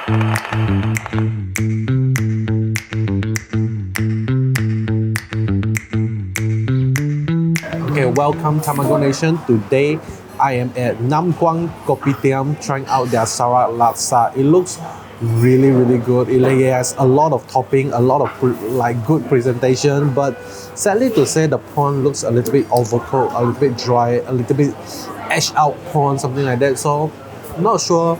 Okay, welcome Tamago Nation. Today I am at Nam Quang Kopitiam trying out their Sarawak Laksa. It looks really good. It has a lot of topping, a lot of like good presentation, but sadly to say the prawn looks a little bit overcooked, a little bit dry, a little bit edged out prawn, something like that. So not sure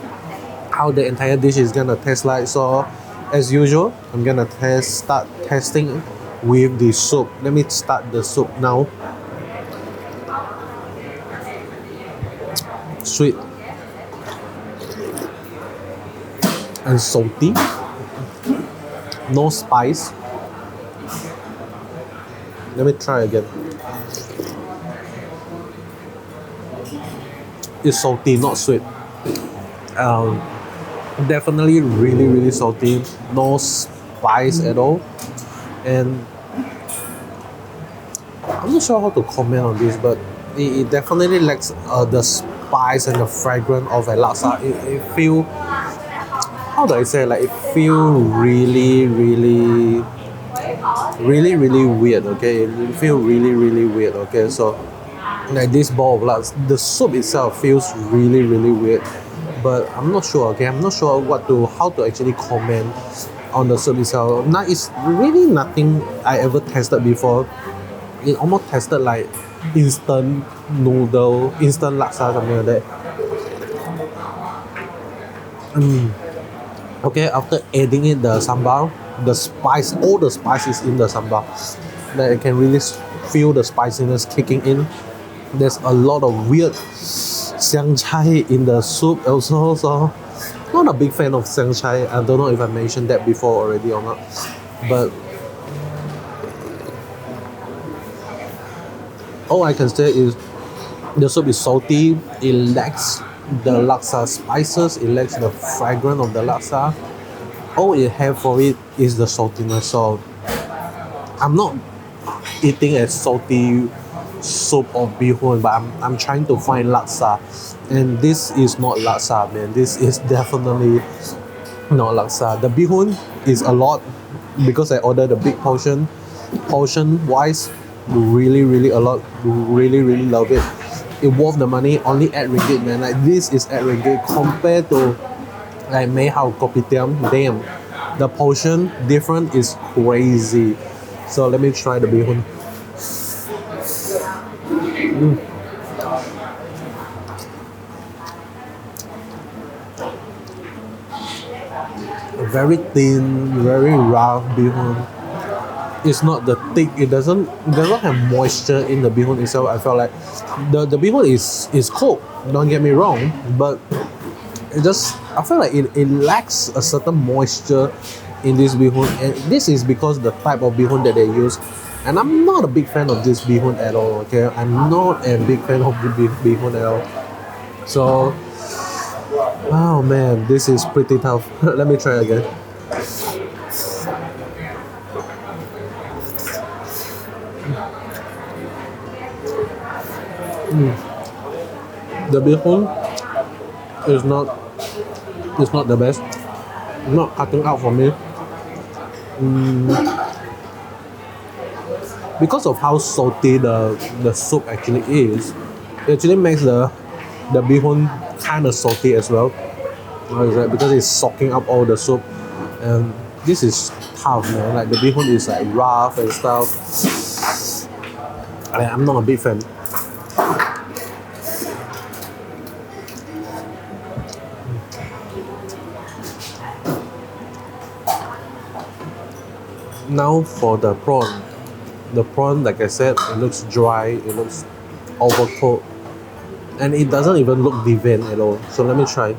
how the entire dish is gonna taste like. So as usual, I'm gonna start testing with the soup. Let me start the soup now. Sweet and salty, no spice. Let me try again. It's salty, not sweet. Definitely really salty, no spice at all. And I'm not sure how to comment on this, but it definitely lacks the spice and the fragrance of a laksa. It feel, how do I say, like it feel really weird. Okay, it feel really weird. Okay, so like this bowl of laksa, the soup itself feels really weird, but I'm not sure. Okay, I'm not sure how to actually comment on the soup itself. Now it's really nothing I ever tested before. It almost tasted like instant noodle, instant laksa, something like that. Okay, after adding in the sambal, the spice, all the spices in the sambal, that I can really feel the spiciness kicking in. There's a lot of weird xiang chai in the soup also, so not a big fan of xiang chai. I don't know if I mentioned that before already or not, but all I can say is the soup is salty. It lacks the laksa spices. It lacks the fragrance of the laksa. All it have for it is the saltiness. So I'm not eating a salty soup of bihun, but I'm trying to find laksa, and this is not laksa, man. This is definitely not laksa. The bihun is a lot because I ordered a big portion. Portion wise, really a lot. Really love it. It worth the money. Only at ringgit, man. Like this is at ringgit compared to like Mei Hao Kopitiam. Damn, the portion different is crazy. So let me try the bihun. Very thin, very rough bihun. It's not the thick. It doesn't have moisture in the bihun itself. I felt like the bihun is cooked. Don't get me wrong, but I feel like it lacks a certain moisture in this bihun, and this is because the type of bihun that they use. And I'm not a big fan of this bihun at all. Okay, I'm not a big fan of the bihun at all. So, oh man, this is pretty tough. Let me try again. The bihun is not the best. Not cutting out for me. Because of how salty the soup actually is, it actually makes the bihun kind of salty as well. Because it's soaking up all the soup, and this is tough, man. Like the bihun is like rough and stuff. I'm not a big fan. Now for the prawn. The prawn, like I said, it looks dry, it looks overcooked, and it doesn't even look divine at all. So let me try.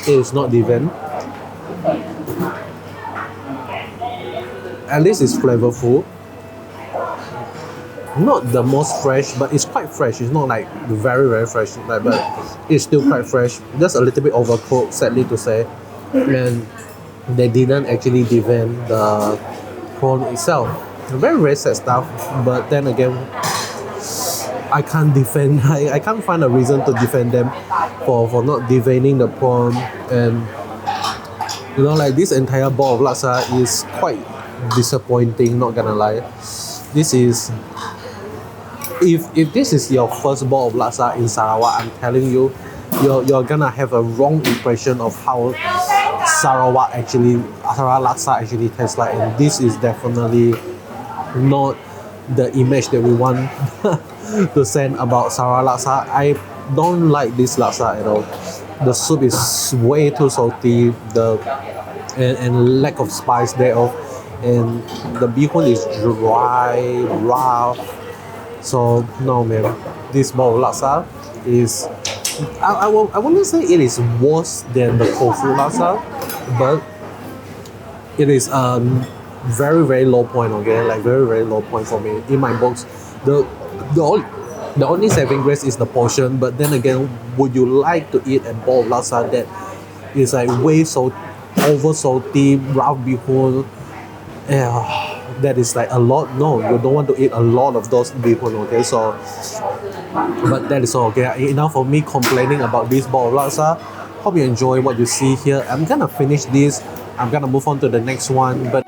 It is not divine. At least it's flavorful. Not the most fresh, but it's quite fresh. It's not like very fresh, but it's still quite fresh. Just a little bit overcooked, sadly to say. And they didn't actually devein the prawn itself. Very sad stuff, but then again, I can't defend. I can't find a reason to defend them for not deveining the prawn. And you know, like this entire bowl of laksa is quite disappointing. Not gonna lie, this is if this is your first bowl of laksa in Sarawak, I'm telling you, you're gonna have a wrong impression of how Sarawak laksa actually tastes like, and this is definitely not the image that we want to send about Sarawak laksa. I don't like this laksa at all. The soup is way too salty, and lack of spice thereof, and the bihun is dry, rough. So no man, this bowl of laksa is I wouldn't say it is worse than the tofu laksa, but it is very very low point, okay, like very very low point for me in my books. The only saving grace is the portion, but then again, would you like to eat a bowl of laksa that is like way so over salty, rough bihun? That is like a lot. No, you don't want to eat a lot of those bihun, okay? So, but that is all, okay? Enough of me complaining about this bowl of laksa. Hope you enjoy what you see here. I'm gonna finish this. I'm gonna move on to the next one, but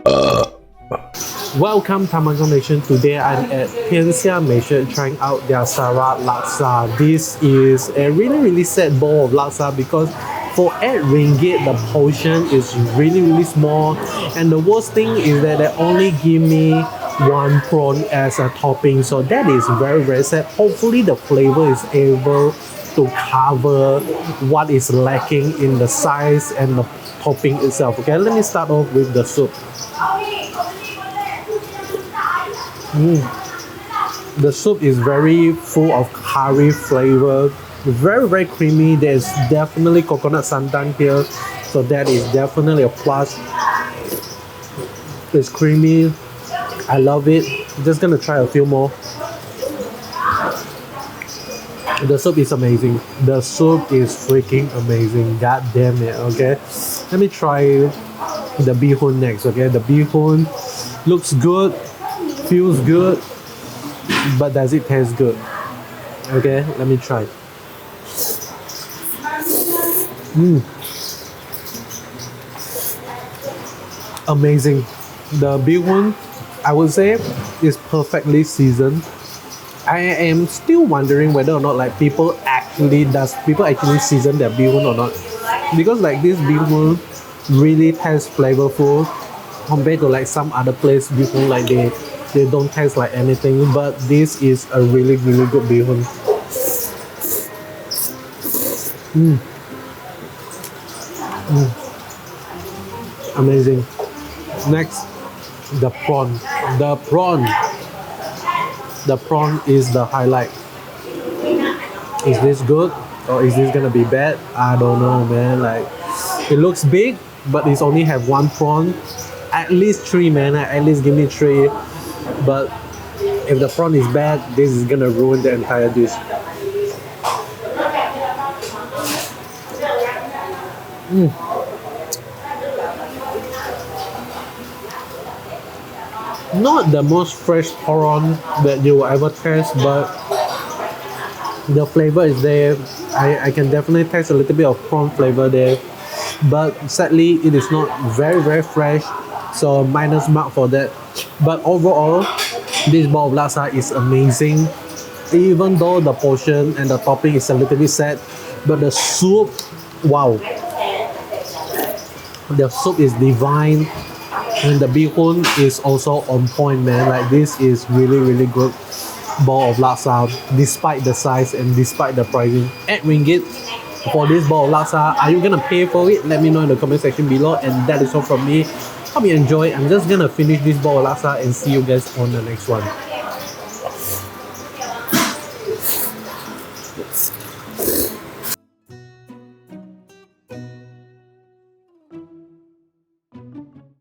welcome Tamagoman Nation. Today I'm at Malaysia, Malaysia, trying out their Sarawak laksa. This is a really sad bowl of laksa because for 8 ringgit the portion is really small, and the worst thing is that they only give me 1 prawn as a topping, so that is very sad. Hopefully the flavor is able to cover what is lacking in the size and the topping itself. Okay, let me start off with the soup. The soup is very full of curry flavor, very creamy. There's definitely coconut santan here, so that is definitely a plus. It's creamy. I love it. Just gonna try a few more. The soup is amazing. The soup is freaking amazing. God damn it. Okay, let me try the bihun next. Okay, the bihun looks good, feels good, but does it taste good? Okay, let me try. Amazing. The bihun, I would say, is perfectly seasoned. I am still wondering whether or not like people actually season their bihun or not, because like this bihun really tastes flavorful compared to like some other place bihun, like they don't taste like anything, but this is a really good bihun. Amazing. Next, the prawn. The prawn is the highlight. Is this good or is this gonna be bad? I don't know, man. Like, it looks big, but it's only have 1 prawn. At least 3, man. At least give me 3. But if the prawn is bad, this is gonna ruin the entire dish. Not the most fresh prawn that you will ever taste, but the flavor is there. I can definitely taste a little bit of prawn flavor there, but sadly it is not very fresh, so minus mark for that. But overall, this bowl of laksa is amazing, even though the portion and the topping is a little bit sad, but the soup, wow, the soup is divine. And the bihun is also on point, man. Like, this is really good bowl of laksa, despite the size and despite the pricing. 8 ringgit for this bowl of laksa. Are you gonna pay for it? Let me know in the comment section below. And that is all from me. Hope you enjoy. I'm just gonna finish this bowl of laksa and see you guys on the next one.